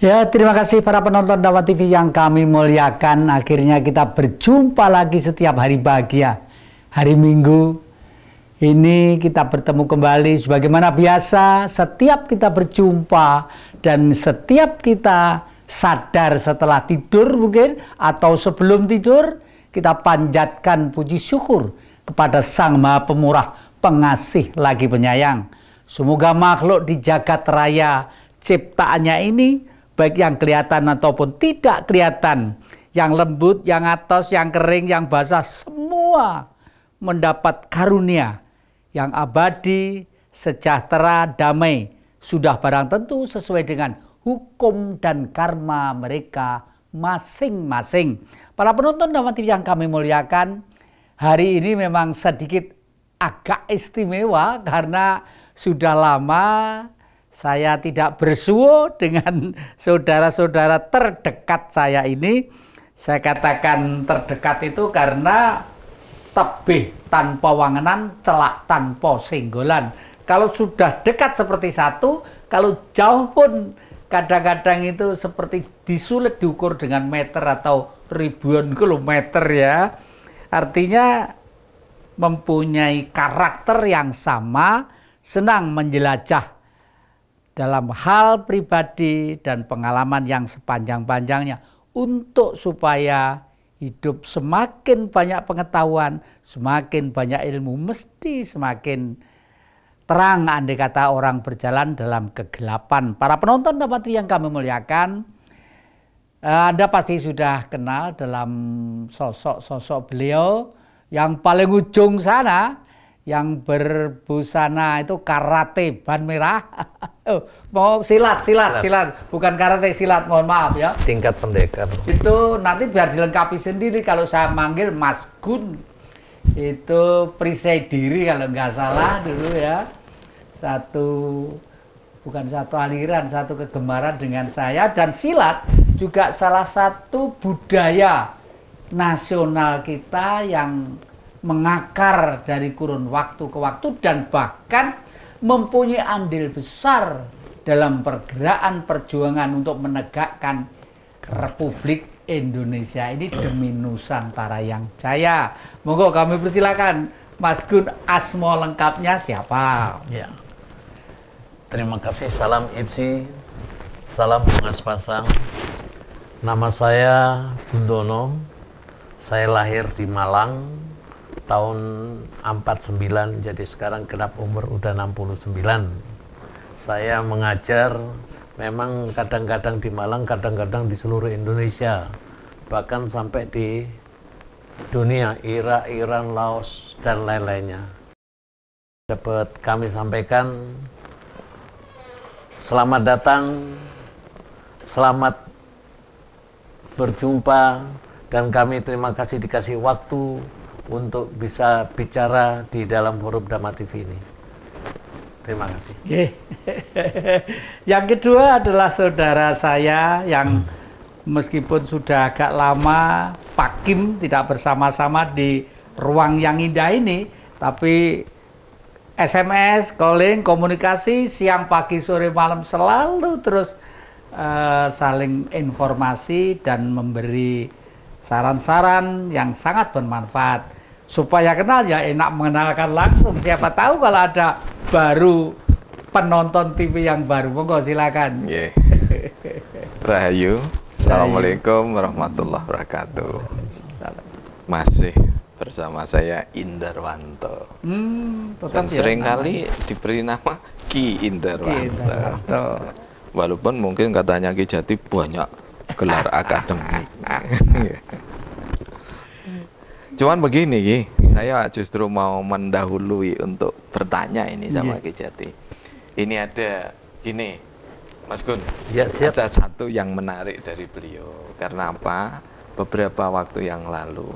Ya, terima kasih para penonton Dawa TV yang kami muliakan. Akhirnya kita berjumpa lagi setiap hari bahagia. Hari Minggu ini kita bertemu kembali sebagaimana biasa. Setiap kita berjumpa dan setiap kita sadar setelah tidur mungkin atau sebelum tidur, kita panjatkan puji syukur kepada Sang Maha Pemurah, Pengasih lagi Penyayang. Semoga makhluk di jagat raya ciptaannya ini, baik yang kelihatan ataupun tidak kelihatan, yang lembut, yang atos, yang kering, yang basah, semua mendapat karunia yang abadi, sejahtera, damai, sudah barang tentu sesuai dengan hukum dan karma mereka masing-masing. Para penonton Dawa TV yang kami muliakan, hari ini memang sedikit agak istimewa karena sudah lama saya tidak bersuo dengan saudara-saudara terdekat saya ini. Saya katakan terdekat itu karena tebih tanpa wangenan, celak tanpa singgolan. Kalau sudah dekat seperti satu, kalau jauh pun kadang-kadang itu seperti disulit diukur dengan meter atau ribuan kilometer ya. Artinya mempunyai karakter yang sama, senang menjelajah dalam hal pribadi dan pengalaman yang sepanjang-panjangnya untuk supaya hidup semakin banyak pengetahuan, semakin banyak ilmu, mesti semakin terang andai kata orang berjalan dalam kegelapan. Para penonton Dawa TV yang kami muliakan, Anda pasti sudah kenal dalam sosok-sosok beliau. Yang paling ujung sana, yang berbusana itu karate ban merah. Mau silat, bukan karate, silat, mohon maaf ya. Tingkat pendekar. Itu nanti biar dilengkapi sendiri kalau saya manggil Mas Gun. Itu perisai diri kalau nggak salah dulu ya. Bukan satu aliran, satu kegemaran dengan saya. Dan silat juga salah satu budaya nasional kita yang mengakar dari kurun waktu ke waktu dan bahkan mempunyai andil besar dalam pergerakan perjuangan untuk menegakkan Republik Indonesia ini demi Nusantara yang jaya. Monggo kami persilakan Mas Gun, asmo lengkapnya siapa? Ya. Terima kasih, salam Ipsi, salam Bungas Pasang. Nama saya Gundono, saya lahir di Malang tahun 49, jadi sekarang genap umur udah 69. Saya mengajar memang kadang-kadang di Malang, kadang-kadang di seluruh Indonesia, bahkan sampai di dunia, Irak, Iran, Laos, dan lain-lainnya. Dapat kami sampaikan, selamat datang, selamat berjumpa, dan kami terima kasih dikasih waktu untuk bisa bicara di dalam forum Dawa TV ini. Terima kasih. Yang kedua adalah saudara saya yang meskipun sudah agak lama Pak Kim tidak bersama-sama di ruang yang indah ini, tapi SMS, calling, komunikasi siang, pagi, sore, malam selalu terus saling informasi dan memberi saran-saran yang sangat bermanfaat. Supaya kenal ya enak mengenalkan langsung. Siapa tahu kalau ada baru penonton TV yang baru. Monggo silakan. Rahayu. Assalamualaikum warahmatullahi wabarakatuh. Masih bersama saya Indarwanto. Dan seringkali diberi nama Ki Indarwanto. Walaupun mungkin katanya Ki Jati banyak gelar akademik. Cuman begini Ki, saya justru mau mendahului untuk bertanya ini sama Ki Jati. Ini ada gini, Mas Gun, ya, siap. Ada satu yang menarik dari beliau. Karena apa? Beberapa waktu yang lalu,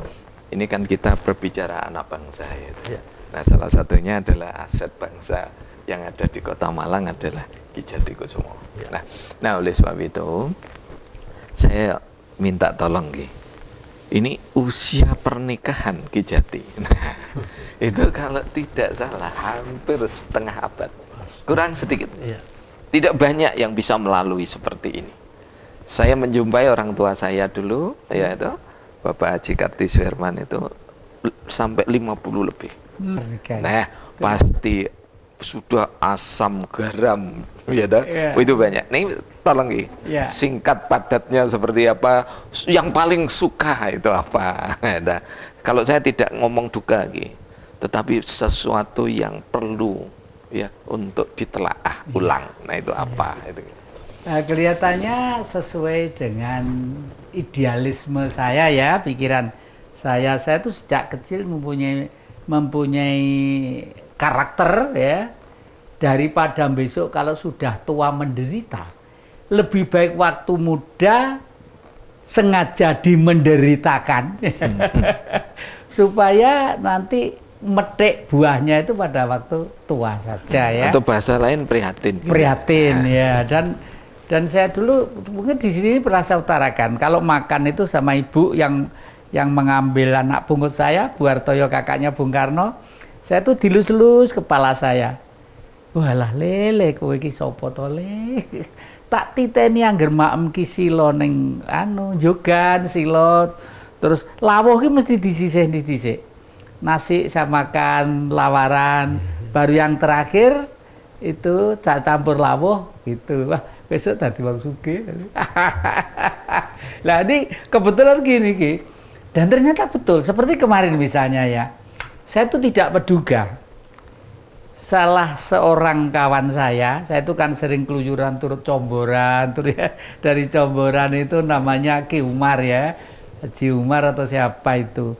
ini kan kita berbicara anak bangsa ya. Nah, salah satunya adalah aset bangsa yang ada di Kota Malang adalah Ki Jati Kusumo. Nah, oleh sebab itu, saya minta tolong Ki. Ini usia pernikahan Ki Jati. Nah, itu kalau tidak salah hampir setengah abad. Kurang sedikit. Tidak banyak yang bisa melalui seperti ini. saya menjumpai orang tua saya dulu, yaitu Bapak Haji Kartisuherman itu sampai 50 lebih. Nah, pasti sudah asam garam, ya dah. Itu banyak. Nih, tolong singkat padatnya seperti apa? Yang paling suka itu apa? Nah, kalau saya tidak ngomong duka, tetapi sesuatu yang perlu ya untuk ditelaah ulang. Nah, itu apa? Itu. Nah, kelihatannya sesuai dengan idealisme saya ya, pikiran saya tuh sejak kecil mempunyai karakter ya, daripada besok kalau sudah tua menderita, lebih baik waktu muda sengaja dimenderitakan supaya nanti metik buahnya itu pada waktu tua saja ya. Atau bahasa lain prihatin. Prihatin ya, dan saya dulu mungkin di sini pernah saya utarakan, kalau makan itu sama ibu yang mengambil anak pungut saya, Bu Hartoyo kakaknya Bung Karno, saya tuh dilus-lus kepala saya. Walah lele kowe iki sapa to le? Tak titeni angger maem ki sila ning jogan sila, terus lawuh ki mesti disisih-disih. Nasi saya makan lawaran, baru yang terakhir itu campur lawuh gitu. Wah, besok tadi wong sugih. Lah ini kebetulan gini Ki. Dan ternyata betul, seperti kemarin misalnya ya. Saya tuh tidak menduga. Salah seorang kawan saya itu kan sering keluyuran turut Comboran, ya. Dari Comboran itu namanya Ki Umar ya. Haji Umar atau siapa itu.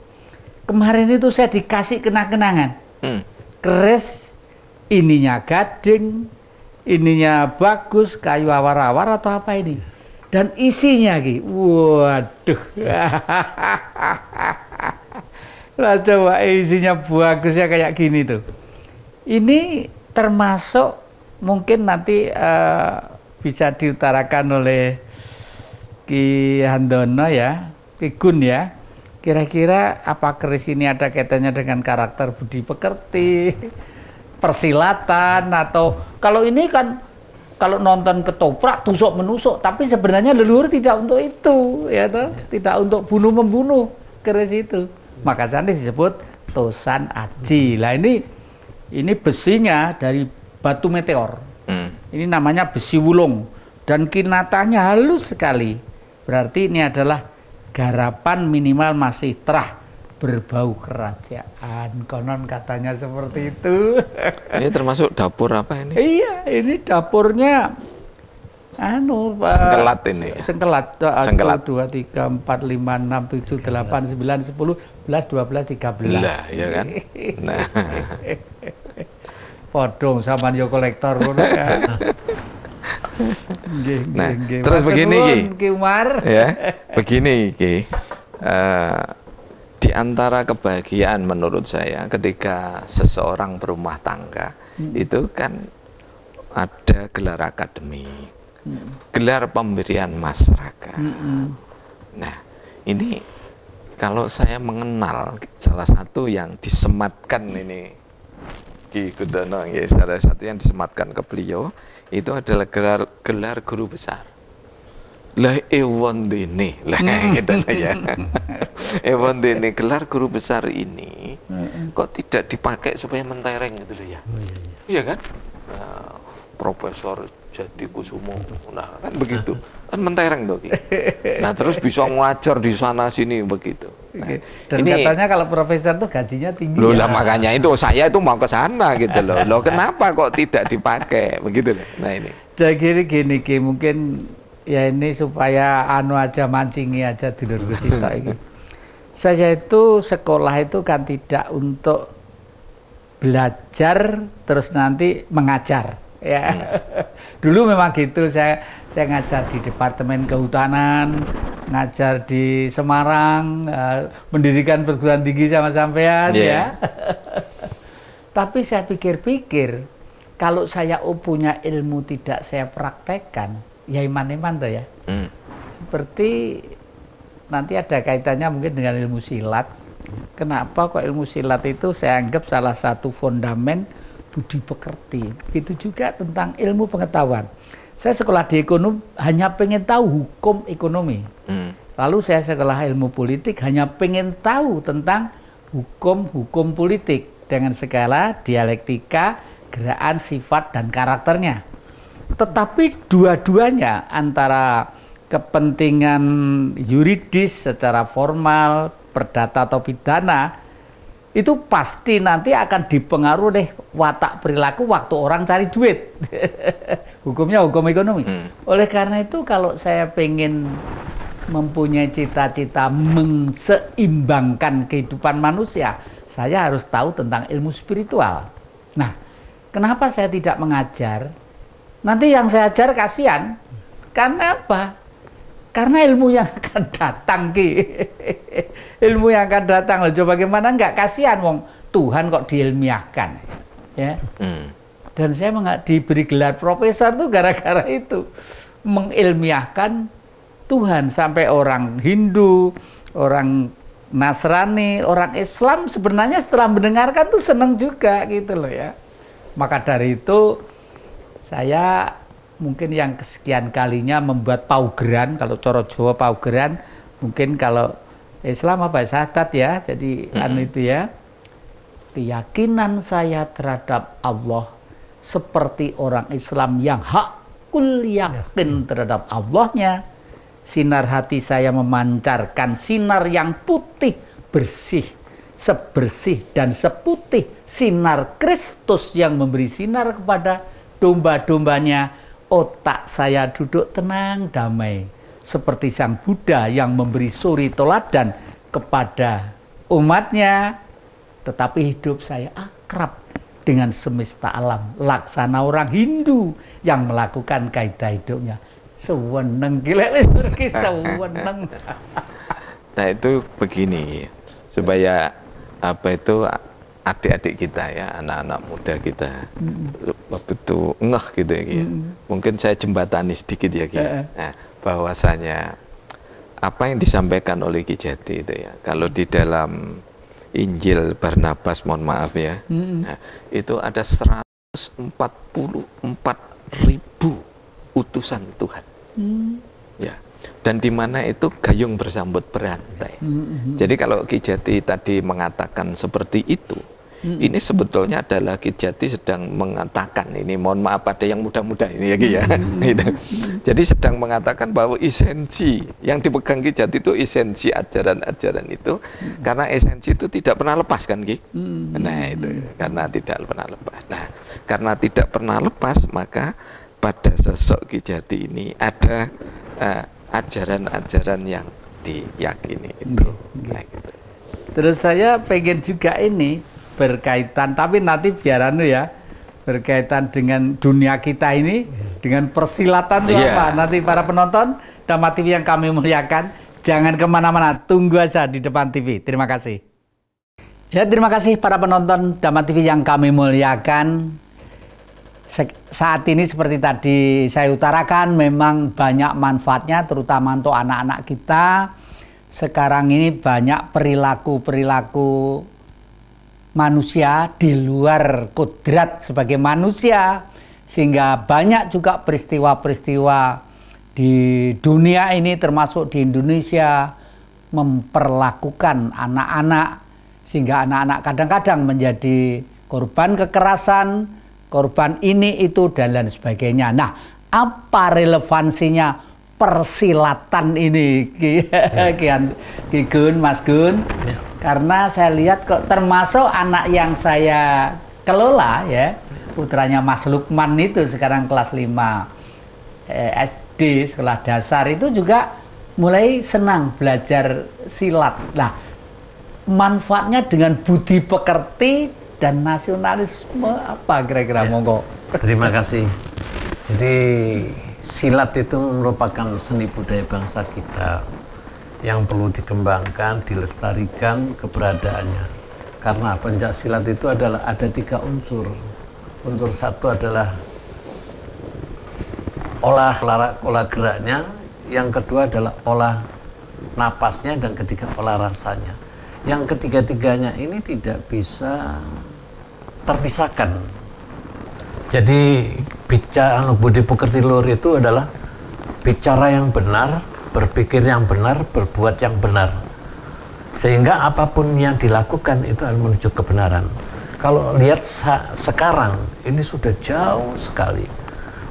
Kemarin itu saya dikasih kenang-kenangan. Keris, ininya gading, ininya bagus, kayu awar-awar atau apa ini. Dan isinya Ki, waduh. Lah coba isinya bagusnya kayak gini tuh. Ini termasuk mungkin nanti bisa diutarakan oleh Ki Handono ya, Ki Gun ya. Kira-kira apa keris ini ada kaitannya dengan karakter budi pekerti, persilatan, atau kalau ini kan kalau nonton ketoprak tusuk menusuk, tapi sebenarnya leluhur tidak untuk itu ya toh, tidak untuk bunuh membunuh keris itu. Maka jadi disebut tosan aji. Lah ini besinya dari batu meteor. Ini namanya besi wulung dan kinatanya halus sekali. Berarti ini adalah garapan minimal masih terah berbau kerajaan. Konon katanya seperti itu. Ini termasuk dapur apa ini? Iya, ini dapurnya sengkelat ini. Sengkelat. 1, 2, 3, 4, 5, 6, 7, 8, 9, 10, 11, 12, 13. Lah, ya kan? Nah. Podong sama yo kolektor ngono ya. Nah, terus begini Ki Umar. Ya, begini Ki. Di antara kebahagiaan menurut saya ketika seseorang berumah tangga itu kan ada gelar akademik, gelar pemberian masyarakat. Nah, ini kalau saya mengenal salah satu yang disematkan ini Ki Gudono, ya, salah satu yang disematkan ke beliau itu adalah gelar guru besar. Lah ewon dene, lah gitu ya. Ewon dene gelar guru besar ini kok tidak dipakai supaya mentereng gitu loh ya. Iya kan? Nah, Profesor Jatikusumo, nah kan begitu. Kan mentereng tuh. Nah, terus bisa ngajar di sana sini begitu. Nah, dan ini, katanya kalau profesor tuh gajinya tinggi. Loh lah makanya itu saya itu mau ke sana gitu loh. Loh kenapa kok tidak dipakai begitu loh. Nah ini. Jadi gini Ki, mungkin ya ini supaya aja mancingi aja dulur Gusita ini. Saya itu sekolah itu kan tidak untuk belajar terus nanti mengajar ya. Dulu memang gitu, saya ngajar di Departemen Kehutanan, ngajar di Semarang, mendirikan perguruan tinggi sama sampean ya. Tapi saya pikir-pikir, kalau saya punya ilmu tidak saya praktekkan, ya iman-iman tuh ya. Seperti nanti ada kaitannya mungkin dengan ilmu silat. Kenapa kok ilmu silat itu saya anggap salah satu fondamen budi pekerti. Begitu juga tentang ilmu pengetahuan. Saya sekolah di ekonomi hanya pengen tahu hukum ekonomi. Lalu saya sekolah ilmu politik hanya pengen tahu tentang hukum politik dengan segala dialektika, gerakan, sifat, dan karakternya. Tetapi dua-duanya antara kepentingan yuridis secara formal, perdata atau pidana, itu pasti nanti akan dipengaruhi oleh watak perilaku waktu orang cari duit. Hukumnya hukum ekonomi. Oleh karena itu kalau saya pengen mempunyai cita-cita menseimbangkan kehidupan manusia, saya harus tahu tentang ilmu spiritual. Nah, kenapa saya tidak mengajar? Nanti yang saya ajar kasihan. Karena apa? Karena ilmu yang akan datang, ilmu yang akan datang, loh. Coba bagaimana nggak kasihan, wong Tuhan kok diilmiahkan, ya. Dan saya diberi gelar profesor tuh gara-gara itu, mengilmiahkan Tuhan. Sampai orang Hindu, orang Nasrani, orang Islam sebenarnya setelah mendengarkan tuh seneng juga gitu loh ya. Maka dari itu saya mungkin yang kesekian kalinya membuat paugeran, kalau coro Jawa paugeran, mungkin kalau Islam apa syahadat ya, jadi itu ya, keyakinan saya terhadap Allah seperti orang Islam yang hakul yakin terhadap Allahnya. Sinar hati saya memancarkan sinar yang putih bersih, sebersih dan seputih sinar Kristus yang memberi sinar kepada domba-dombanya. Otak saya duduk tenang, damai, seperti sang Buddha yang memberi suri teladan kepada umatnya. Tetapi hidup saya akrab dengan semesta alam, laksana orang Hindu yang melakukan kaidah hidupnya. Seweneng gila, seweneng. Nah itu begini, supaya apa itu adik-adik kita ya, anak-anak muda kita betul ngeh gitu ya, mungkin saya jembatani sedikit ya, nah, bahwasanya apa yang disampaikan oleh Ki Jati itu ya, kalau di dalam Injil Barnabas, mohon maaf ya, nah, itu ada 144.000 utusan Tuhan, ya. Dan di mana itu gayung bersambut berantai. Jadi kalau Ki Jati tadi mengatakan seperti itu, ini sebetulnya adalah Ki Jati sedang mengatakan, ini mohon maaf pada yang muda-muda ini ya Ki ya. Jadi sedang mengatakan bahwa esensi yang dipegang Ki Jati itu esensi ajaran-ajaran itu, karena esensi itu tidak pernah lepas kan Ki. Nah itu karena tidak pernah lepas. Nah karena tidak pernah lepas, maka pada sosok Ki Jati ini ada ajaran-ajaran yang diyakini itu. Nah, gitu. Terus saya pengen juga ini berkaitan, tapi nanti biar ya, berkaitan dengan dunia kita ini, dengan persilatan itu apa? Nanti para penonton Dhamma TV yang kami muliakan, jangan kemana-mana, tunggu aja di depan TV. Terima kasih. Ya, terima kasih para penonton Dhamma TV yang kami muliakan. Saat ini seperti tadi saya utarakan, memang banyak manfaatnya terutama untuk anak-anak kita. Sekarang ini banyak perilaku-perilaku manusia di luar kodrat sebagai manusia, sehingga banyak juga peristiwa-peristiwa di dunia ini termasuk di Indonesia memperlakukan anak-anak, sehingga anak-anak kadang-kadang menjadi korban kekerasan, korban ini, itu, dan lain sebagainya. Nah, apa relevansinya persilatan ini, Ki Gun, Mas Gun? Ya. Karena saya lihat kok termasuk anak yang saya kelola ya, putranya Mas Lukman itu sekarang kelas 5 SD, sekolah dasar, itu juga mulai senang belajar silat. Nah, manfaatnya dengan budi pekerti dan nasionalisme apa kira-kira, monggo. Terima kasih. Jadi silat itu merupakan seni budaya bangsa kita yang perlu dikembangkan, dilestarikan keberadaannya. Karena pencak silat itu adalah ada 3 unsur. Unsur satu adalah olah geraknya, yang kedua adalah olah napasnya, dan ketiga olah rasanya. Yang ketiga-tiganya ini tidak bisa terpisahkan. Jadi bicara budi pekerti luhur itu adalah bicara yang benar, berpikir yang benar, berbuat yang benar. Sehingga apapun yang dilakukan itu akan menuju kebenaran. Kalau lihat sekarang, ini sudah jauh sekali.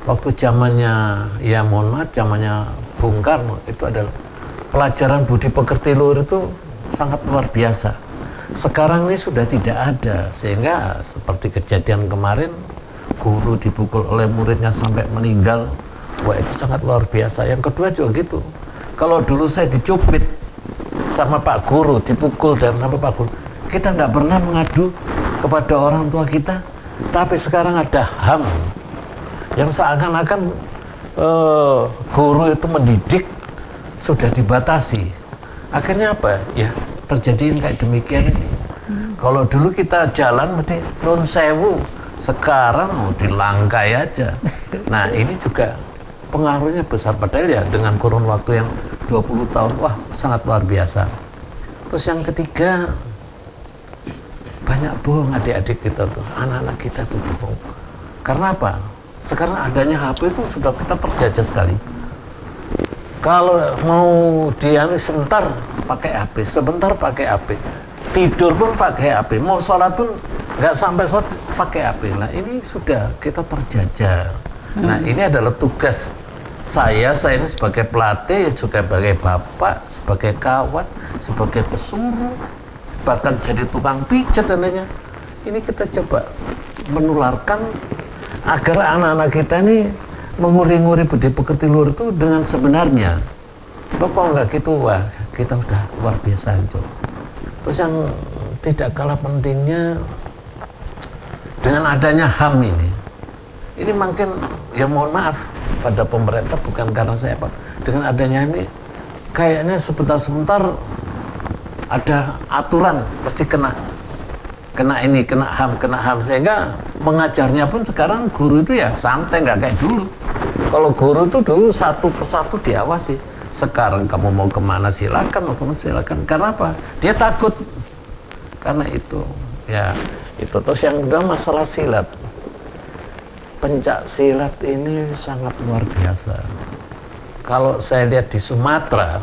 Waktu zamannya, ya mohon maaf, zamannya Bung Karno, itu adalah pelajaran budi pekerti luhur itu sangat luar biasa. Sekarang ini sudah tidak ada, sehingga seperti kejadian kemarin, guru dipukul oleh muridnya sampai meninggal. Wah, itu sangat luar biasa. Yang kedua juga gitu. Kalau dulu saya dicubit sama Pak Guru, dipukul dan sama Pak Guru, kita nggak pernah mengadu kepada orang tua kita. Tapi sekarang ada HAM yang seakan-akan guru itu mendidik sudah dibatasi. Akhirnya apa? Ya terjadi yang kayak demikian ini. Kalau dulu kita jalan mesti nun sewu, sekarang mau dilangkai aja. Nah ini juga pengaruhnya besar, padahal ya dengan kurun waktu yang 20 tahun, wah sangat luar biasa. Terus yang ketiga, banyak bohong adik-adik kita tuh, anak-anak kita tuh bohong. Karena apa? Sekarang adanya HP itu sudah kita terjajah sekali. Kalau mau dia sebentar pakai HP, sebentar pakai HP, tidur pun pakai HP, mau sholat pun nggak sampai sholat pakai HP. Nah ini sudah kita terjajah. Nah ini adalah tugas saya ini sebagai pelatih, juga sebagai bapak, sebagai kawan, sebagai pesuruh, bahkan jadi tukang pijat dan lainnya. Ini kita coba menularkan agar anak-anak kita ini menguri-nguri budi pekerti luhur itu dengan sebenarnya. Kalau nggak gitu, wah kita udah luar biasa hancur. Terus yang tidak kalah pentingnya, dengan adanya HAM ini makin, ya mohon maaf pada pemerintah, bukan karena saya Pak, dengan adanya ini kayaknya sebentar-sebentar ada aturan mesti kena HAM, sehingga mengajarnya pun sekarang guru itu ya santai, nggak kayak dulu. Kalau guru itu dulu satu persatu diawasi, sekarang kamu mau kemana silakan, karena apa? Dia takut karena itu, ya itu. Terus yang kedua masalah silat. Pencak silat ini sangat luar biasa. Kalau saya lihat di Sumatera,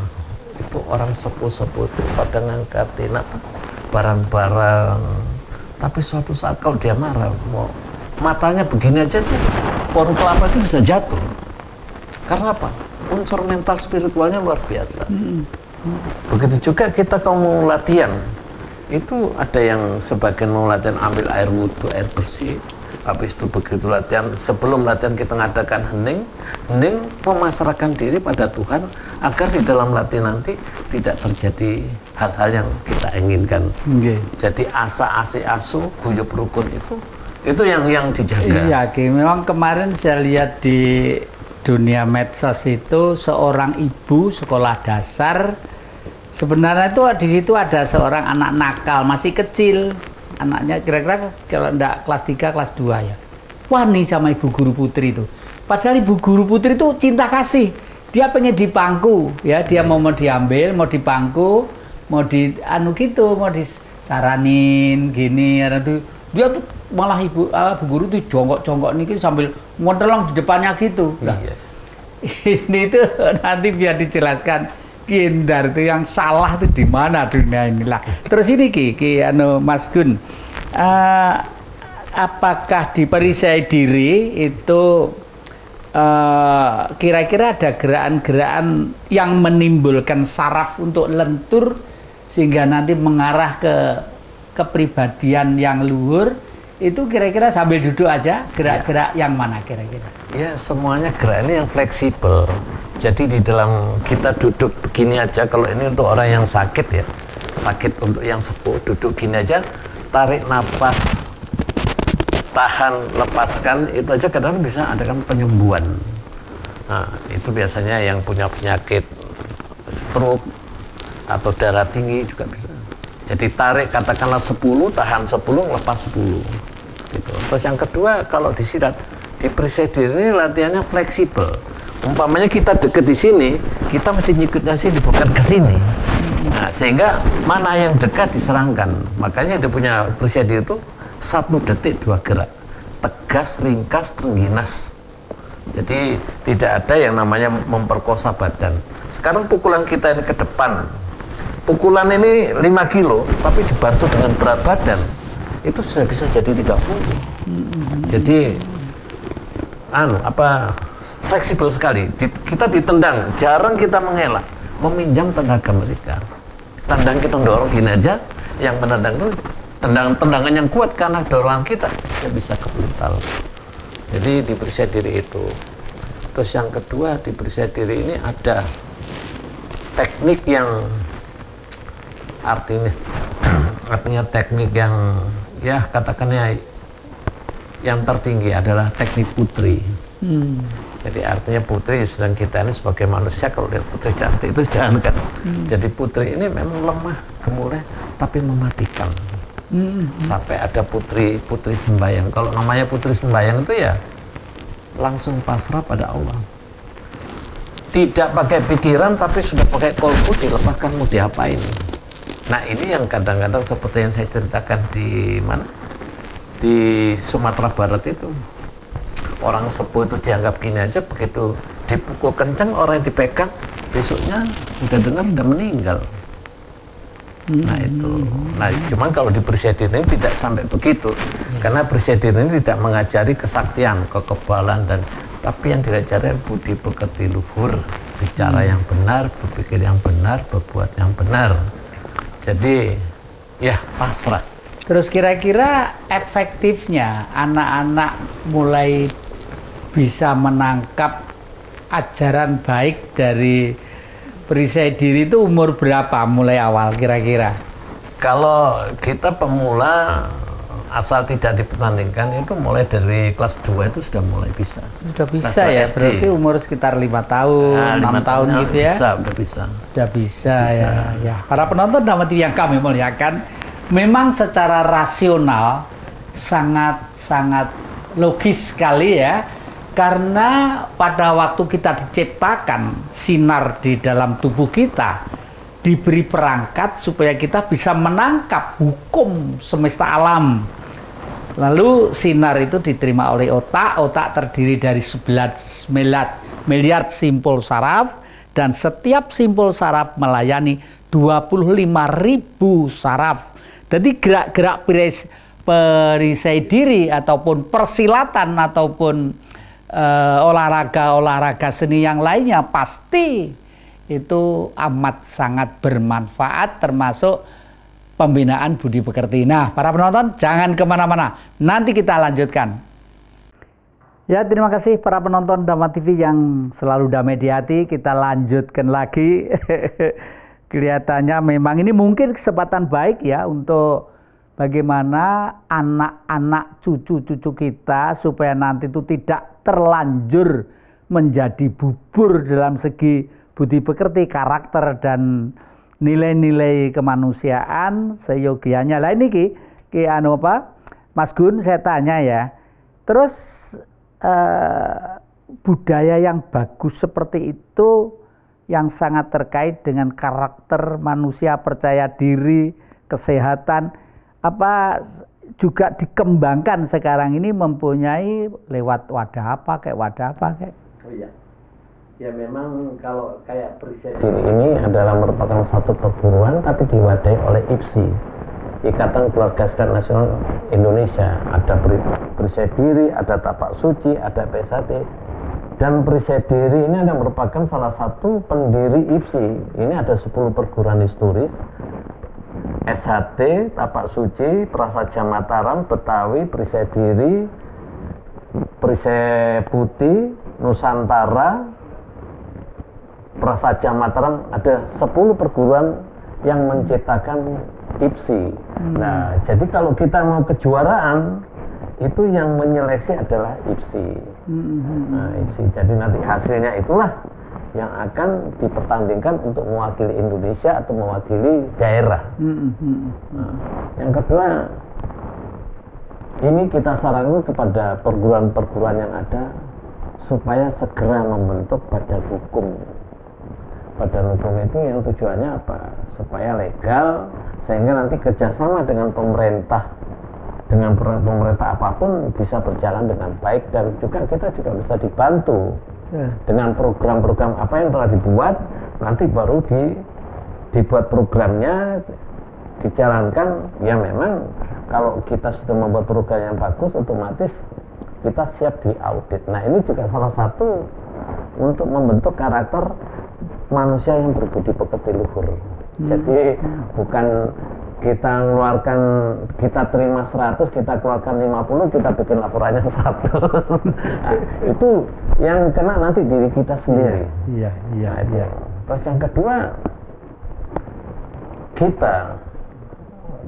itu orang sepuh-sepuh itu pada ngangkatin barang-barang. Tapi suatu saat kalau dia marah, matanya begini aja tuh, pohon kelapa itu bisa jatuh. Karena apa? Unsur mental spiritualnya luar biasa. Begitu juga kita kalau mau latihan, itu ada yang sebagian mau latihan ambil air wudhu, air bersih. Habis itu begitu latihan, sebelum latihan kita ngadakan hening memasrahkan diri pada Tuhan agar di dalam latihan nanti tidak terjadi hal-hal yang kita inginkan. Jadi asa, asi, asu, guyub, rukun itu yang dijaga. Iya, memang kemarin saya lihat di dunia medsos itu seorang ibu sekolah dasar, sebenarnya itu di situ ada seorang anak nakal masih kecil. Anaknya kira-kira kalau enggak kelas 3, kelas 2 ya. Wah nih sama ibu guru putri itu. Padahal ibu guru putri itu cinta kasih. Dia pengen di pangku, ya dia mau diambil, mau di pangku, mau di gitu, mau disaranin gini. Dia tuh malah ibu guru tuh jongkok-jongkok nih sambil ngontelong di depannya gitu. Nah, ini tuh nanti biar dijelaskan. Kindar itu yang salah itu di mana dunia inilah. Terus ini Mas Gun, apakah di perisai diri itu kira-kira ada gerakan-gerakan yang menimbulkan saraf untuk lentur sehingga nanti mengarah ke kepribadian yang luhur? Itu kira-kira sambil duduk aja gerak-gerak yang mana kira-kira? Ya semuanya gerak ini yang fleksibel. Jadi di dalam kita duduk begini aja, kalau ini untuk orang yang sakit ya, sakit untuk yang sepuh, duduk gini aja, tarik napas, tahan, lepaskan, itu aja kadang bisa adakan penyembuhan. Nah itu biasanya yang punya penyakit stroke atau darah tinggi juga bisa. Jadi tarik katakanlah 10, tahan 10, lepas 10 gitu. Terus yang kedua, kalau disilat di perisai diri ini latihannya fleksibel. Umpamanya kita deket di sini, kita mesti nyikutnya sini, bukan ke sini. Nah, sehingga mana yang dekat diserangkan. Makanya dia punya perisai diri itu 1 detik 2 gerak. Tegas, ringkas, terengginas. Jadi tidak ada yang namanya memperkosa badan. Sekarang pukulan kita ini ke depan, pukulan ini 5 kilo, tapi dibantu dengan berat badan, itu sudah bisa jadi 30. Jadi, fleksibel sekali. Kita ditendang, jarang kita mengelak, meminjam tenaga mereka. Tendang kita dorong gini aja, yang menendang itu tendangan yang kuat karena dorongan kita, dia bisa kepental. Jadi dipercaya diri itu. Terus yang kedua, dipercaya diri ini ada teknik yang artinya teknik yang ya katakannya yang tertinggi adalah teknik putri. Jadi artinya putri sedang kita ini sebagai manusia kalau lihat putri cantik itu jangan kan. Jadi putri ini memang lemah, gemulai, tapi mematikan. Sampai ada putri sembahyang. Kalau namanya putri sembahyang itu ya langsung pasrah pada Allah. Tidak pakai pikiran tapi sudah pakai kolbu, dilepaskan mau diapain. Nah ini yang kadang-kadang seperti yang saya ceritakan di mana? Di Sumatera Barat itu. Orang sepuh itu dianggap gini aja, begitu dipukul kencang orang yang dipegang, besoknya udah dengar udah meninggal. Nah itu, cuman kalau di Presiden ini tidak sampai begitu, karena Presiden ini tidak mengajari kesaktian, kekebalan tapi yang diajari budi pekerti luhur, bicara yang benar, berpikir yang benar, berbuat yang benar. Jadi ya pasrah. Terus kira-kira efektifnya anak-anak mulai bisa menangkap ajaran baik dari perisai diri itu umur berapa mulai awal kira-kira? Kalau kita pemula asal tidak dipertandingkan itu mulai dari kelas 2 itu sudah mulai bisa. Sudah bisa ya, SD. Berarti umur sekitar 5 tahun, 6 tahun gitu ya? Udah bisa. Sudah bisa ya. Para penonton Dhamma TV yang kami muliakan, memang secara rasional sangat logis sekali ya. Karena pada waktu kita diciptakan, sinar di dalam tubuh kita diberi perangkat supaya kita bisa menangkap hukum semesta alam. Lalu sinar itu diterima oleh otak terdiri dari 11 miliar simpul saraf, dan setiap simpul saraf melayani 25.000 saraf. Jadi gerak-gerak perisai diri ataupun persilatan ataupun olahraga seni yang lainnya pasti itu amat sangat bermanfaat, termasuk pembinaan budi pekerti. Nah, para penonton jangan kemana-mana, nanti kita lanjutkan. Ya, terima kasih para penonton Dhamma TV yang selalu damai di hati. Kita lanjutkan lagi. Kelihatannya memang ini mungkin kesempatan baik ya untuk bagaimana anak-anak cucu-cucu kita supaya nanti itu tidak terlanjur menjadi bubur dalam segi budi pekerti, karakter dan nilai-nilai kemanusiaan seyogianya. Lah ini ki Mas Gun, saya tanya ya. Terus budaya yang bagus seperti itu yang sangat terkait dengan karakter manusia, percaya diri, kesehatan, apa juga dikembangkan sekarang ini mempunyai lewat wadah apa kayak? Oh iya. Ya memang kalau kayak perisai diri ini adalah merupakan satu perguruan tapi diwadahi oleh IPSI, Ikatan Keluarga Silat Nasional Indonesia. Ada perisai diri, ada tapak suci, ada PSAT. Dan perisai diri ini adalah merupakan salah satu pendiri IPSI. Ini ada 10 perguruan historis. SHT, Tapak Suci, Prasaja Mataram, Betawi, Perisai Diri, Perisai Putih, Nusantara, Prasaja Mataram, ada 10 perguruan yang menciptakan IPSI. Nah, jadi kalau kita mau kejuaraan, itu yang menyeleksi adalah IPSI. Nah, IPSI. Jadi nanti hasilnya itulah yang akan dipertandingkan untuk mewakili Indonesia atau mewakili daerah. Nah, yang kedua, ini kita sarankan kepada perguruan-perguruan yang ada supaya segera membentuk badan hukum. Badan hukum itu yang tujuannya apa? Supaya legal, sehingga nanti kerjasama dengan pemerintah dengan pemerintah apapun bisa berjalan dengan baik, dan juga kita juga bisa dibantu dengan program-program apa yang telah dibuat. Nanti baru dibuat programnya, dijalankan. Ya memang kalau kita sudah membuat program yang bagus, otomatis kita siap diaudit. Nah ini juga salah satu untuk membentuk karakter manusia yang berbudi pekerti luhur. Jadi bukan kita mengeluarkan, kita terima 100, kita keluarkan 50, kita bikin laporannya 100. Nah, itu yang kena nanti diri kita sendiri. Iya. Nah, terus yang kedua, kita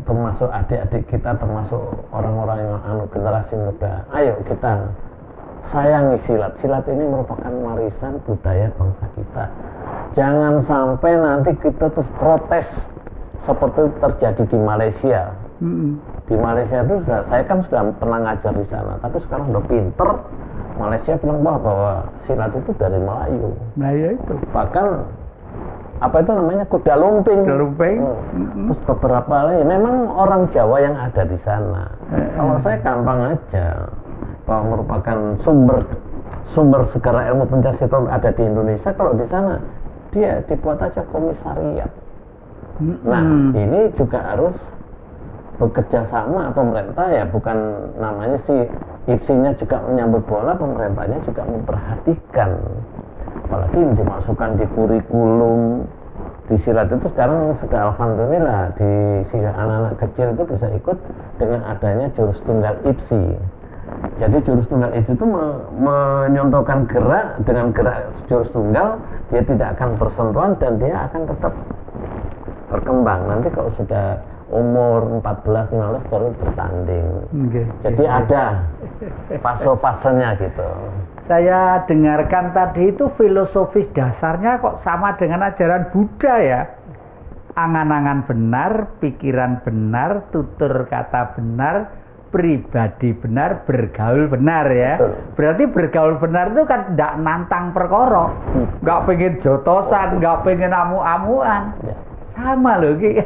termasuk adik-adik kita, termasuk orang-orang yang generasi muda, ayo kita sayangi silat. Silat ini merupakan warisan budaya bangsa kita. Jangan sampai nanti kita terus protes seperti terjadi di Malaysia. Di Malaysia itu saya kan sudah pernah ngajar di sana, tapi sekarang udah pinter. Malaysia bilang bahwa silat itu dari Melayu. Nah ya itu. Bahkan apa itu namanya, kuda lumping. Terus beberapa lagi memang orang Jawa yang ada di sana. Kalau saya gampang aja, bahwa merupakan sumber segala ilmu pencaksilat ada di Indonesia. Kalau di sana dia dibuat aja komisariat. Nah ini juga harus bekerja sama pemerintah, ya bukan namanya si IPSI-nya juga menyambut bola, pemerintahnya juga memperhatikan. Apalagi dimasukkan di kurikulum di silat itu sekarang sudah alhamdulillah di anak-anak kecil itu bisa ikut dengan adanya jurus tunggal IPSI. Jadi jurus tunggal IPSI itu menyontohkan gerak, dengan gerak jurus tunggal dia tidak akan bersentuhan dan dia akan tetap berkembang. Nanti kalau sudah umur 14-15 baru bertanding. Jadi ada fase-fasenya gitu. Saya dengarkan tadi itu filosofis dasarnya kok sama dengan ajaran Buddha ya. Angan-angan benar, pikiran benar, tutur kata benar, pribadi benar, bergaul benar ya. Betul. Berarti bergaul benar itu kan tidak nantang perkara. Nggak pengen jotosan, nggak pengen amu-amuan. Sama loh Ki.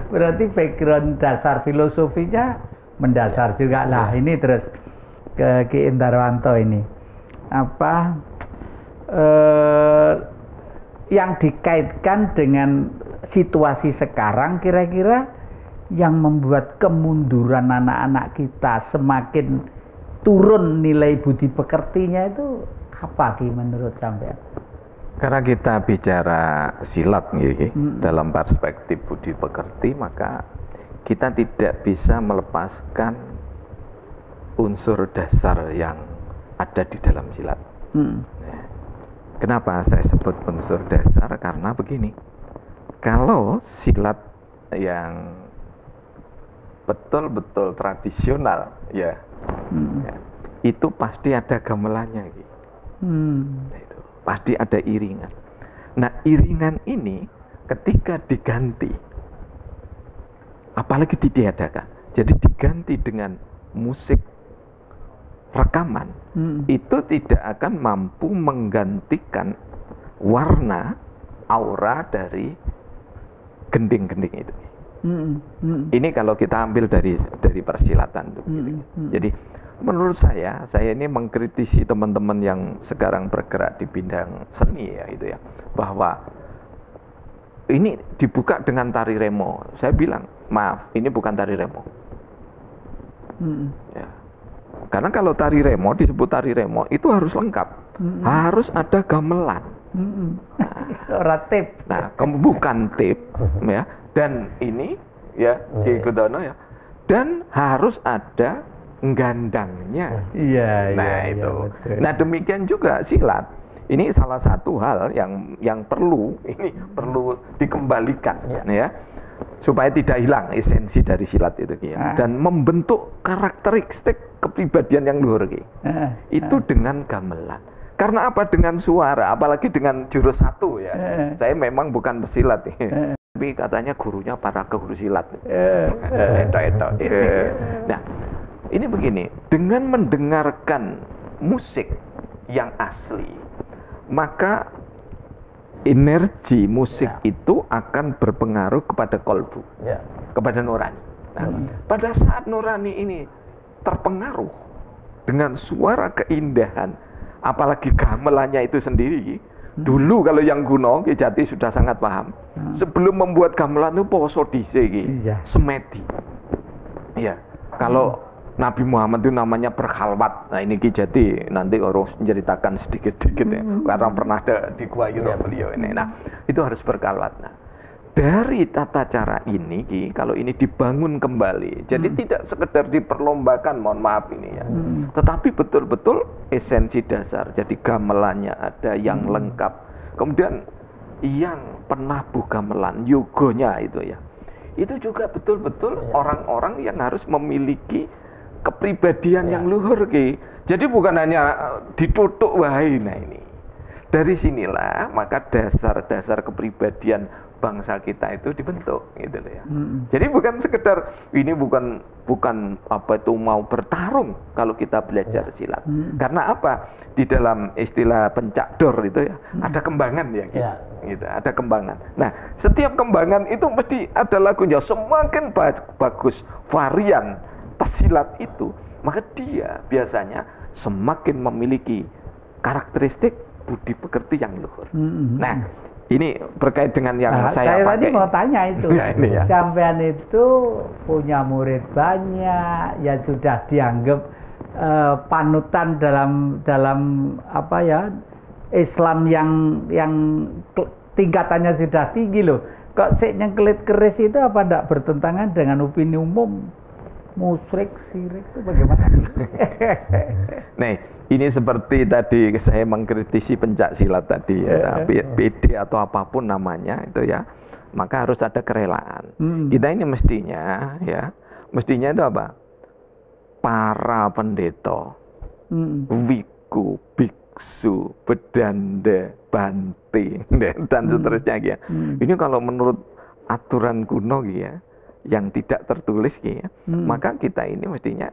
Berarti background dasar filosofinya mendasar juga. Nah ini terus ke Ki Indarwanto ini apa yang dikaitkan dengan situasi sekarang, kira-kira yang membuat kemunduran anak-anak kita semakin turun nilai budi pekertinya itu apa Ki menurut sampean? Karena kita bicara silat dalam perspektif budi pekerti, maka kita tidak bisa melepaskan unsur dasar yang ada di dalam silat. Kenapa saya sebut unsur dasar? Karena begini, kalau silat yang betul-betul tradisional ya, itu pasti ada gamelannya gitu. Pasti ada iringan. Nah iringan ini ketika diganti, apalagi ditiadakan, jadi diganti dengan musik rekaman, itu tidak akan mampu menggantikan warna, aura dari gending-gending itu. Ini kalau kita ambil dari persilatan tuh. Jadi menurut saya ini mengkritisi teman-teman yang sekarang bergerak di bidang seni ya itu ya, bahwa ini dibuka dengan tari remo. Saya bilang maaf, ini bukan tari remo. Ya. Karena kalau tari remo, disebut tari remo itu harus lengkap, harus ada gamelan. Tip. Nah, bukan tip ya. Dan ini ya Ki Gudono ya, dan harus ada gandangnya. Iya. Itu. Betul. Nah demikian juga silat. Ini salah satu hal yang perlu dikembalikan ya, supaya tidak hilang esensi dari silat itu ya. Dan membentuk karakteristik kepribadian yang luhur itu dengan gamelan. Karena apa? Dengan suara, apalagi dengan jurus satu ya. Saya memang bukan pesilat ya. Tapi katanya gurunya para guru silat. Nah, ini begini, dengan mendengarkan musik yang asli, maka energi musik itu akan berpengaruh kepada kolbu, kepada nurani. pada saat nurani ini terpengaruh dengan suara keindahan, apalagi gamelannya itu sendiri. Dulu kalau yang kuno, Ki Jati sudah sangat paham. Sebelum membuat gamelan itu poso dhisik iki, semedi. Iya. Kalau Nabi Muhammad itu namanya berkhalwat. Nah ini Ki Jati nanti harus menceritakan sedikit-sedikit ya, karena pernah ada di Gua Hiro beliau ini. Nah itu harus berkhalwat. Nah dari tata cara ini Ki, kalau ini dibangun kembali, jadi tidak sekedar diperlombakan, mohon maaf ini ya, tetapi betul-betul esensi dasar. Jadi gamelannya ada yang lengkap, kemudian yang penabuh gamelan, yogonya itu ya, itu juga betul-betul orang-orang yang harus memiliki kepribadian yang luhur Ki. Jadi bukan hanya ditutuk wae. Nah ini dari sinilah maka dasar-dasar kepribadian bangsa kita itu dibentuk gitu loh ya. Jadi bukan sekedar ini bukan apa itu mau bertarung kalau kita belajar silat. Karena apa? Di dalam istilah pencakdor itu ya ada kembangan ya gitu. Gitu, ada kembangan. Nah, setiap kembangan itu mesti ada lagunya. Semakin bagus varian pesilat itu, maka dia biasanya semakin memiliki karakteristik budi pekerti yang luhur. Nah, ini berkait dengan yang saya pakai. Tadi mau tanya itu, ya. Sampean itu punya murid banyak, ya sudah dianggap panutan dalam apa ya Islam yang tingkatannya sudah tinggi loh. Kok sik nyengkelit keris itu apa tidak bertentangan dengan opini umum? Musyrik, syirik itu bagaimana? Nih, ini seperti tadi saya mengkritisi pencak silat tadi ya, PD atau apapun namanya itu ya, maka harus ada kerelaan. Kita ini mestinya itu apa? Para pendeta, wiku, biksu, bedanda, banti, dan seterusnya ya. Ini kalau menurut aturan kuno ya, yang tidak tertulis ya, maka kita ini mestinya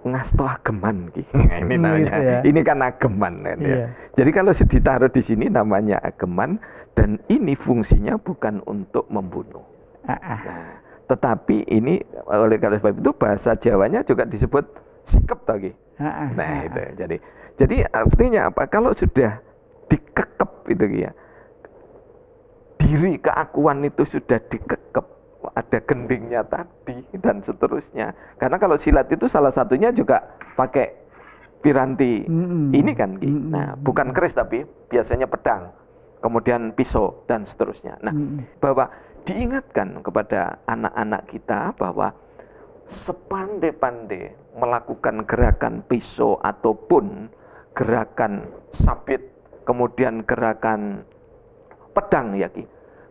ngasto ageman ki. Nah, ini namanya. Gitu ya. Ini kan ageman kan ya. Jadi kalau ditaruh di sini namanya ageman dan ini fungsinya bukan untuk membunuh. Nah, tetapi ini oleh karena sebab itu bahasa Jawanya juga disebut sikep tadi. Nah, itu. Jadi artinya apa? Kalau sudah dikekep itu ya. Diri keakuan itu sudah dikekep, ada gendingnya tadi dan seterusnya. Karena kalau silat itu salah satunya juga pakai piranti ini kan. Nah, bukan keris tapi biasanya pedang, kemudian pisau dan seterusnya. Nah, bahwa diingatkan kepada anak-anak kita bahwa sepandai-pandai melakukan gerakan pisau ataupun gerakan sabit, kemudian gerakan pedang ya Ki,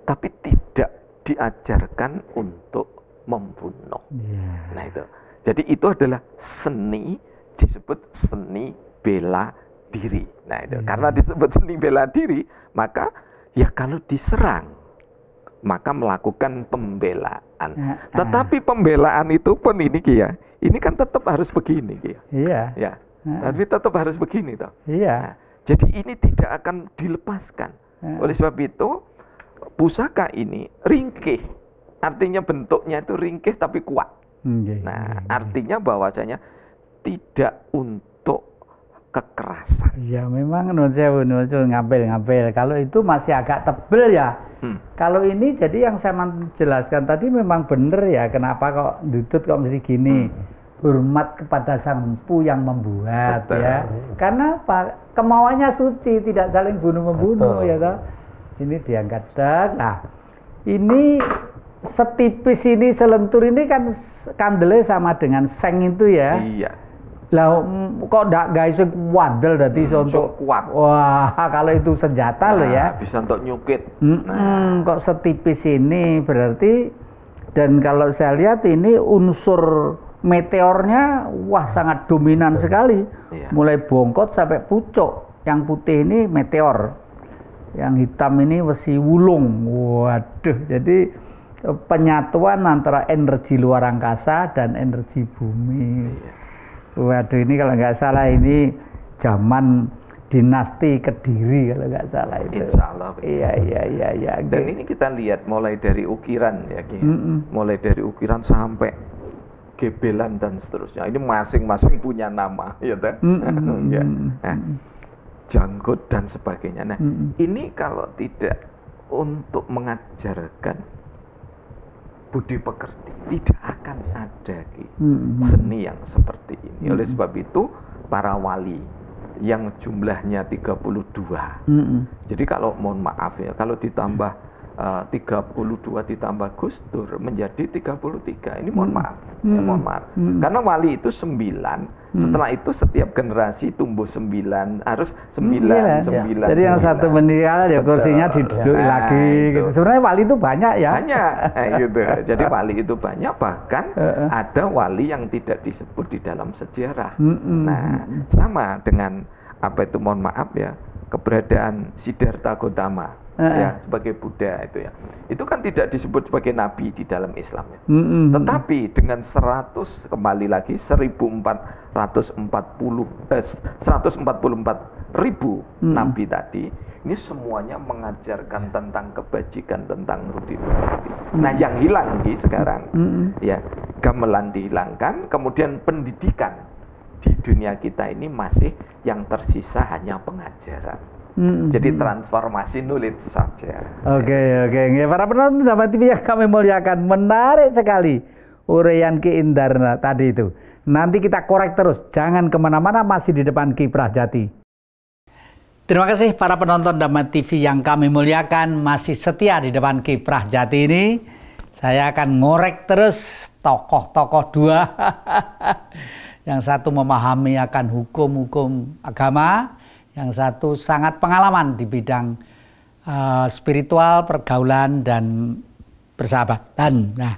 tapi tidak diajarkan untuk membunuh. Nah itu. Jadi itu adalah seni, disebut seni bela diri. Nah itu. Karena disebut seni bela diri, maka ya kalau diserang, maka melakukan pembelaan. Tetapi pembelaan itu pun ini Ki ya, ini kan tetap harus begini Ki ya. Iya. Ya. Tapi tetap harus begini toh. Iya. Nah, jadi ini tidak akan dilepaskan. Oleh sebab itu pusaka ini ringkih, artinya bentuknya itu ringkih tapi kuat. Nah, artinya bahwasanya tidak untuk kekerasan. Ya memang ngambil. Kalau itu masih agak tebel ya. Kalau ini jadi yang saya jelaskan tadi memang benar ya. Kenapa kok dutut kok mesti gini? Hormat kepada sang empu yang membuat. Betul. Ya. Karena apa? Kemauannya suci, tidak saling bunuh-membunuh ya toh. Ini diangkat dak. Nah, ini setipis ini selentur ini kan kandelnya sama dengan seng itu ya. Iya. Lah kok ndak guys wadel dadi untuk kuat. Wah, kalau itu senjata loh ya. Bisa untuk nyukit. Kok setipis ini berarti, dan kalau saya lihat ini unsur meteornya wah sangat dominan sekali. Iya. Mulai bongkot sampai pucuk. Yang putih ini meteor. Yang hitam ini wesi wulung. Waduh, jadi penyatuan antara energi luar angkasa dan energi bumi. Waduh, ini kalau nggak salah ini zaman dinasti Kediri kalau nggak salah itu. Insya Allah. Iya. Dan ini kita lihat mulai dari ukiran ya, Ki. Mulai dari ukiran sampai gebelan dan seterusnya. Ini masing-masing punya nama, ya kan? Ya. Nah, janggut dan sebagainya. Nah, ini kalau tidak untuk mengajarkan budi pekerti, tidak akan ada seni yang seperti ini. Oleh sebab itu, para wali yang jumlahnya 32. Jadi kalau mohon maaf ya, kalau ditambah 32 ditambah Gus Dur menjadi 33. Ini mohon maaf. Ya, mohon maaf. Karena wali itu 9. Setelah itu setiap generasi tumbuh 9, harus 9. Jadi yang satu meninggal ya kursinya diduduk lagi gitu. Sebenarnya wali itu banyak ya. Banyak. Gitu. Jadi wali itu banyak, bahkan ada wali yang tidak disebut di dalam sejarah. Nah, sama dengan apa itu, mohon maaf ya, keberadaan Siddhartha Gautama. Ya, sebagai Buddha itu ya, itu kan tidak disebut sebagai nabi di dalam Islam ya. Tetapi dengan 144.000 nabi tadi, ini semuanya mengajarkan tentang kebajikan, tentang budi pekerti. Nah, yang hilang sekarang ya, gamelan dihilangkan, kemudian pendidikan di dunia kita ini masih yang tersisa hanya pengajaran. Jadi transformasi knowledge saja. Oke. Para penonton Dhamma TV yang kami muliakan, menarik sekali uraian Ki Indarna tadi itu. Nanti kita korek terus, jangan kemana-mana, masih di depan Ki Prajati. Terima kasih para penonton Dhamma TV yang kami muliakan, masih setia di depan Ki Prajati ini. Saya akan ngorek terus tokoh-tokoh dua. Yang satu memahami akan hukum-hukum agama, yang satu sangat pengalaman di bidang spiritual, pergaulan, dan persahabatan. Nah,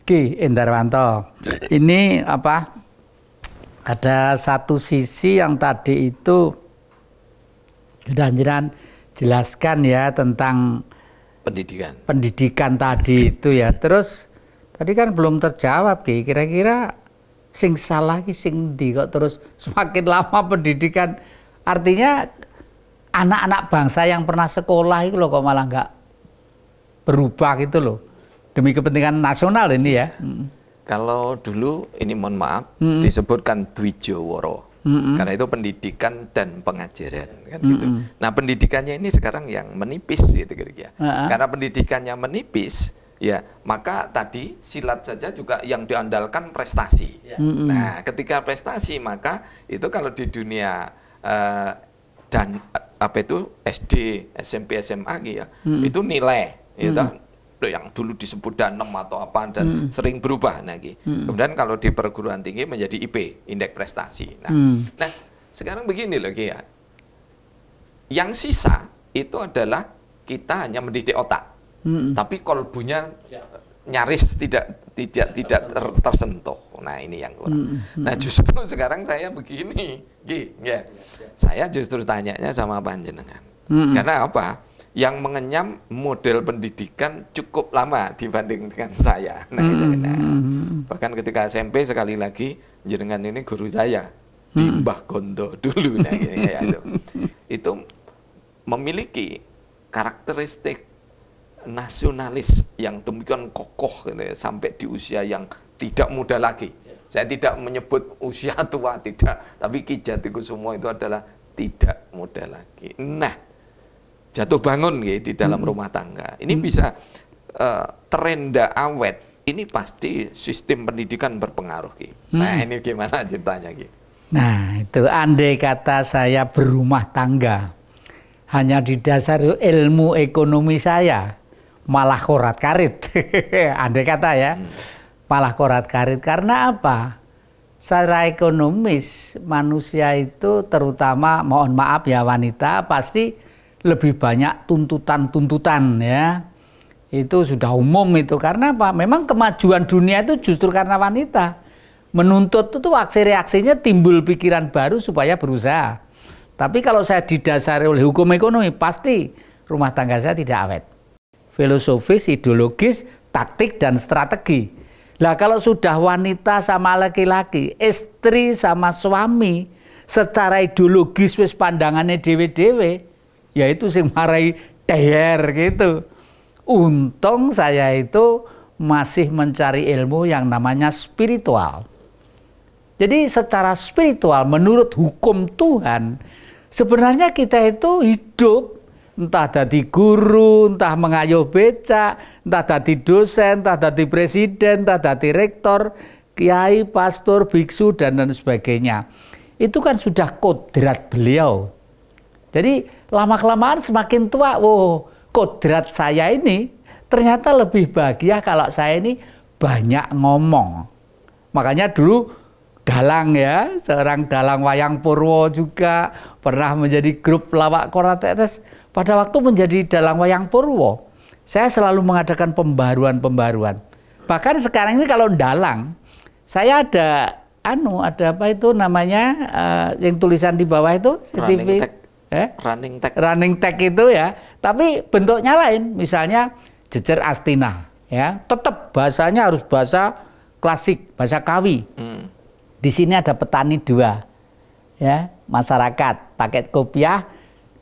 Ki Indarwanto, ini apa? Ada satu sisi yang tadi itu sudah jelaskan ya tentang pendidikan tadi itu ya. Terus tadi kan belum terjawab, Ki. Kira-kira sing salah ki sing ndi kok terus semakin lama pendidikan. Artinya anak-anak bangsa yang pernah sekolah itu loh kok malah nggak berubah gitu loh. Demi kepentingan nasional ini ya. Kalau dulu ini mohon maaf disebutkan Dwijawara. Karena itu pendidikan dan pengajaran kan gitu. Nah, pendidikannya ini sekarang yang menipis gitu kira-kira. Karena pendidikannya menipis, ya maka tadi silat saja juga yang diandalkan prestasi. Nah, ketika prestasi maka itu kalau di dunia dan apa itu SD, SMP, SMA gitu ya, itu nilai gitu, yang dulu disebut danem atau apa dan sering berubah lagi. Kemudian kalau di perguruan tinggi menjadi IP, indeks prestasi. Nah, sekarang begini loh Ki ya. Yang sisa itu adalah kita hanya mendidik otak. Tapi kolbunya nyaris tidak tersentuh. Nah, ini yang kurang. Nah, justru sekarang saya begini, Ki, ya. Saya justru tanyanya sama panjenengan. Karena apa? Yang mengenyam model pendidikan cukup lama dibanding dengan saya. Nah, itu, bahkan ketika SMP sekali lagi jenengan ini guru saya di Mbah Gondo dulu. Nah, ya, itu memiliki karakteristik nasionalis yang demikian kokoh gitu ya, sampai di usia yang tidak muda lagi. Saya tidak menyebut usia tua, tidak, tapi Ki Jatikusumo itu adalah tidak muda lagi. Nah, jatuh bangun gitu, di dalam rumah tangga ini bisa terenda awet. Ini pasti sistem pendidikan berpengaruh Ki. Nah, ini gimana ceritanya Ki? Nah, itu andai kata saya berumah tangga hanya didasari ilmu ekonomi saya, malah korat karit. Andai kata ya, malah korat karit. Karena apa? Secara ekonomis manusia itu, terutama mohon maaf ya wanita, pasti lebih banyak tuntutan-tuntutan ya. Itu sudah umum itu. Karena apa? Memang kemajuan dunia itu justru karena wanita. Menuntut itu aksi-reaksinya timbul pikiran baru supaya berusaha. Tapi kalau saya didasari oleh hukum ekonomi, pasti rumah tangga saya tidak awet. Filosofis, ideologis, taktik, dan strategi. Lah kalau sudah wanita sama laki-laki, istri sama suami, secara ideologis wis pandangannya dewe-dewe, yaitu sing marai teher gitu. Untung saya itu masih mencari ilmu yang namanya spiritual. Jadi secara spiritual menurut hukum Tuhan, sebenarnya kita itu hidup entah jadi guru, entah mengayuh becak, entah jadi dosen, entah jadi presiden, entah jadi rektor, kiai, pastor, biksu, dan sebagainya. Itu kan sudah kodrat beliau. Jadi lama-kelamaan semakin tua, kodrat saya ini ternyata lebih bahagia kalau saya ini banyak ngomong. Makanya dulu dalang ya, seorang dalang wayang Purwo juga pernah menjadi grup lawak Koratetes. Pada waktu menjadi dalang wayang Purwo, saya selalu mengadakan pembaruan-pembaruan. Bahkan sekarang ini kalau dalang, saya ada apa itu namanya yang tulisan di bawah itu running tag. Running tag itu ya, tapi bentuknya lain. Misalnya jejer Astina, ya, tetap bahasanya harus bahasa klasik, bahasa Kawi. Di sini ada petani 2, ya, masyarakat pakai kopiah,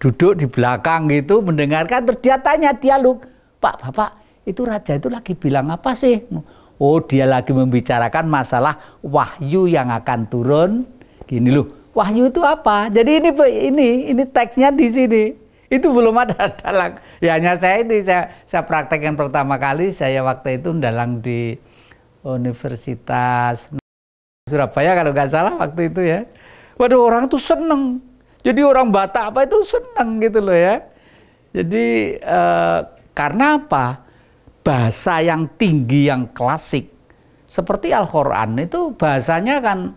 duduk di belakang gitu mendengarkan, terus dia tanya dialog, Pak, Bapak, itu raja itu lagi bilang apa sih? Oh, dia lagi membicarakan masalah wahyu yang akan turun. Gini loh, wahyu itu apa? Jadi ini teksnya di sini. Itu belum ada dalang. Ya hanya saya praktekkan pertama kali, saya waktu itu dalang di Universitas Surabaya kalau nggak salah waktu itu ya. Waduh, orang tuh seneng. Jadi orang Batak apa itu seneng gitu loh ya. Jadi karena apa? Bahasa yang tinggi, yang klasik. Seperti Al-Quran itu bahasanya kan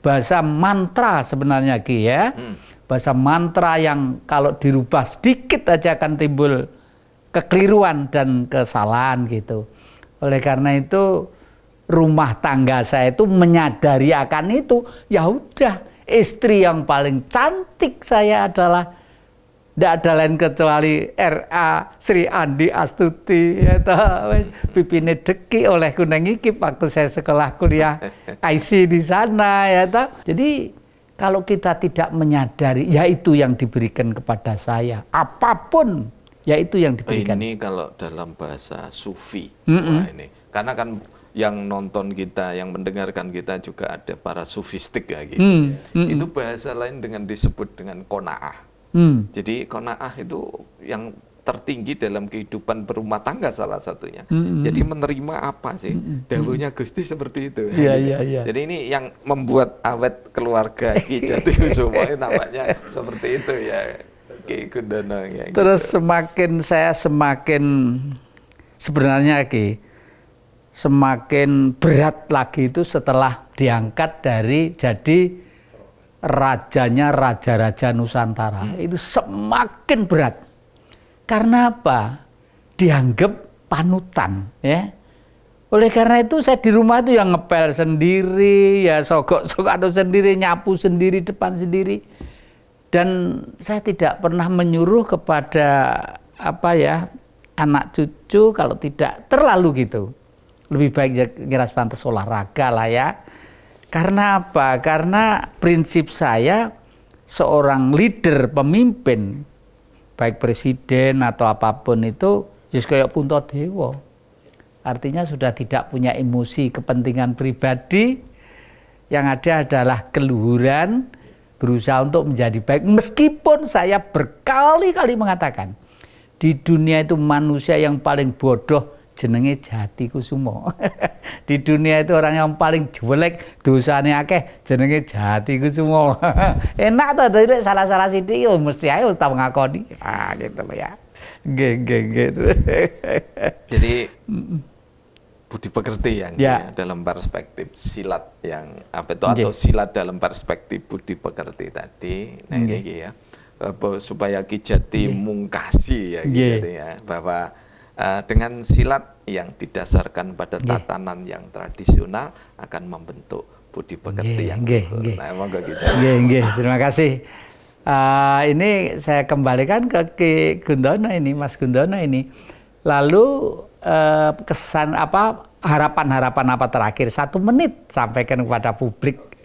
bahasa mantra sebenarnya Ki ya. Bahasa mantra yang kalau dirubah sedikit aja akan timbul kekeliruan dan kesalahan gitu. Oleh karena itu rumah tangga saya itu menyadari akan itu. Ya udah. Istri yang paling cantik saya adalah tidak ada lain kecuali R.A. Sri Andi Astuti, ya pipine deki oleh kuneng ikip waktu saya sekolah kuliah IC di sana, ya toh. Jadi kalau kita tidak menyadari, ya itu yang diberikan kepada saya, apapun, ya itu yang diberikan. Ini kalau dalam bahasa Sufi, wah ini karena kan yang nonton kita, yang mendengarkan kita juga ada para sufistik ya gitu. Itu bahasa lain dengan disebut dengan qanaah. Jadi qanaah itu yang tertinggi dalam kehidupan berumah tangga salah satunya. Jadi menerima apa sih? Dawuhnya Gusti seperti itu. Iya. Jadi ini yang membuat awet keluarga Ki Jati Kusumo namanya seperti itu ya. Ki Gundono ya. Terus gitu. Saya semakin sebenarnya Ki semakin berat lagi itu setelah diangkat dari jadi rajanya raja-raja Nusantara. Itu semakin berat. Karena apa? Dianggap panutan, ya. Oleh karena itu saya di rumah itu yang ngepel sendiri, ya sogok-sogok atau sendiri, nyapu sendiri, depan sendiri. Dan saya tidak pernah menyuruh kepada anak cucu kalau tidak terlalu gitu. Lebih baik kira pantas olahraga lah ya. Karena apa? Karena prinsip saya seorang leader, pemimpin, baik presiden atau apapun itu, just kayak Puntadewa. Artinya sudah tidak punya emosi kepentingan pribadi, yang ada adalah keluhuran, berusaha untuk menjadi baik. Meskipun saya berkali-kali mengatakan, di dunia itu manusia yang paling bodoh jenenge Jati Kusumo. Di dunia itu orang yang paling jelek dosane akeh jenenge Jati Kusumo. Enak tuh dari salah-salah sithik yo mesti ae tau ngakoni. Ah gitu loh ya. Gitu. Jadi budi pekerti yang ya, dalam perspektif silat yang apa itu atau silat dalam perspektif budi pekerti tadi. Nah ini ya supaya Ki Jati mungkasi ya gitu ya bahwa dengan silat yang didasarkan pada tatanan yang tradisional akan membentuk budi pekerti yang luhur. Nah, monggo Ki Jati. Terima kasih. Ini saya kembalikan ke Ki Gundono ini, Mas Gundono ini. Lalu kesan harapan-harapan apa terakhir 1 menit sampaikan kepada publik.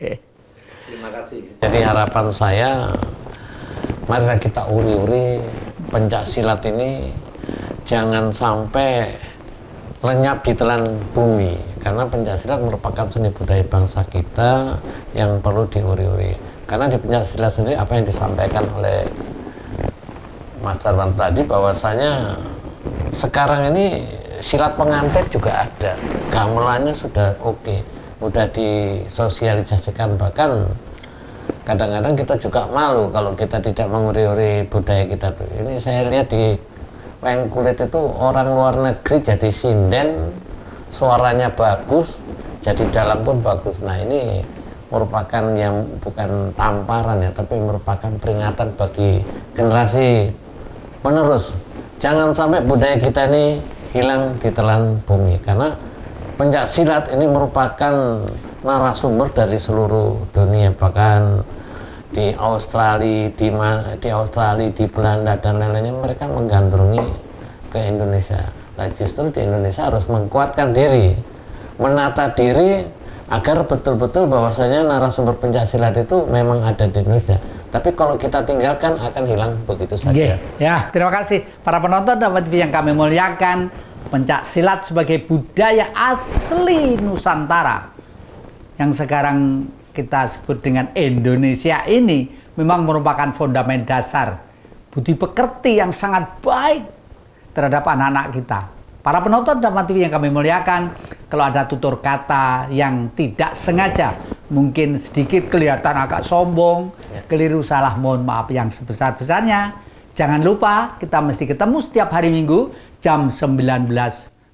Terima kasih. Jadi harapan saya, marilah kita uri-uri pencak silat ini jangan sampai lenyap di telan bumi, karena pencak silat merupakan seni budaya bangsa kita yang perlu diuri-uri. Karena di pencak silat sendiri, apa yang disampaikan oleh Mas Darwan tadi, bahwasanya sekarang ini silat pengantin juga ada, gamelannya sudah oke, udah disosialisasikan. Bahkan kadang-kadang kita juga malu kalau kita tidak menguri-uri budaya kita tuh. Ini saya lihat di wayang kulit itu orang luar negeri jadi sinden, suaranya bagus, jadi dalam pun bagus. Nah, ini merupakan yang bukan tamparan ya, tapi merupakan peringatan bagi generasi penerus. Jangan sampai budaya kita ini hilang di telan bumi, karena pencak silat ini merupakan narasumber dari seluruh dunia, bahkan di Australia, di Belanda dan lain-lainnya mereka menggandrungi ke Indonesia. Nah, justru di Indonesia harus menguatkan diri, menata diri agar betul-betul bahwasanya narasumber pencak silat itu memang ada di Indonesia. Tapi kalau kita tinggalkan akan hilang begitu saja. Ya, terima kasih para penonton Dapat TV yang kami muliakan. Pencak silat sebagai budaya asli Nusantara yang sekarang kita sebut dengan Indonesia ini memang merupakan fondamen dasar budi pekerti yang sangat baik terhadap anak-anak kita. Para penonton Dapat TV yang kami muliakan, kalau ada tutur kata yang tidak sengaja, mungkin sedikit kelihatan agak sombong, keliru, salah, mohon maaf yang sebesar-besarnya. Jangan lupa kita mesti ketemu setiap hari Minggu jam 19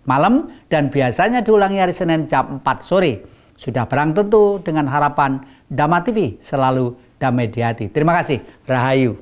malam dan biasanya diulangi hari Senin jam 4 sore. Sudah barang tentu dengan harapan Damat TV selalu damai di hati. Terima kasih. Rahayu.